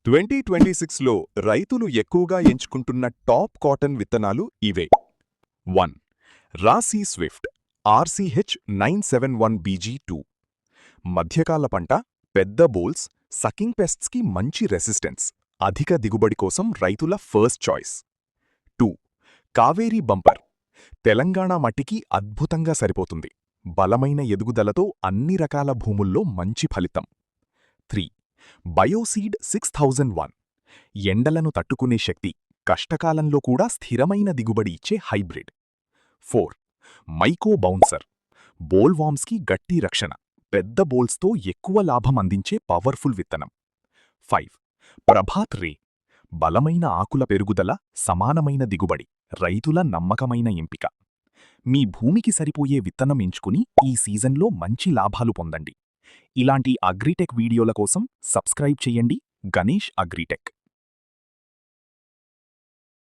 2026లో రైతులు ఎక్కువగా ఎంచుకుంటున్న top cotton విత్తనాలు ఇవే. 1. రాశీ స్విఫ్ట్ RCH 971BG2. మధ్యకాల పంట, పెద్ద బోల్స్, సకింగ్ పెస్ట్స్కి మంచి రెసిస్టెన్స్, అధిక దిగుబడి కోసం రైతుల first choice. 2. Kaveri bumper, Telangana మట్టికి అద్భుతంగా సరిపోతుంది, బలమైన ఎదుగుదలతో అన్ని రకాల భూముల్లో మంచి ఫలితం. 3. బయోసీడ్ 6001, ఎండలను తట్టుకునే శక్తి, కష్టకాలంలో కూడా స్థిరమైన దిగుబడి ఇచ్చే హైబ్రిడ్. 4. మైకో బౌన్సర్, బోల్వామ్స్కి గట్టి రక్షణ, పెద్ద బోల్స్తో ఎక్కువ లాభం అందించే పవర్ఫుల్ విత్తనం. 5. ప్రభాత్ రే, బలమైన ఆకుల పెరుగుదల, సమానమైన దిగుబడి, రైతుల నమ్మకమైన ఎంపిక. మీ భూమికి సరిపోయే విత్తనం ఎంచుకుని ఈ సీజన్లో మంచి లాభాలు పొందండి. ఇలాంటి అగ్రిటెక్ వీడియోల కోసం సబ్స్క్రైబ్ చేయండి. గణేష్ అగ్రిటెక్.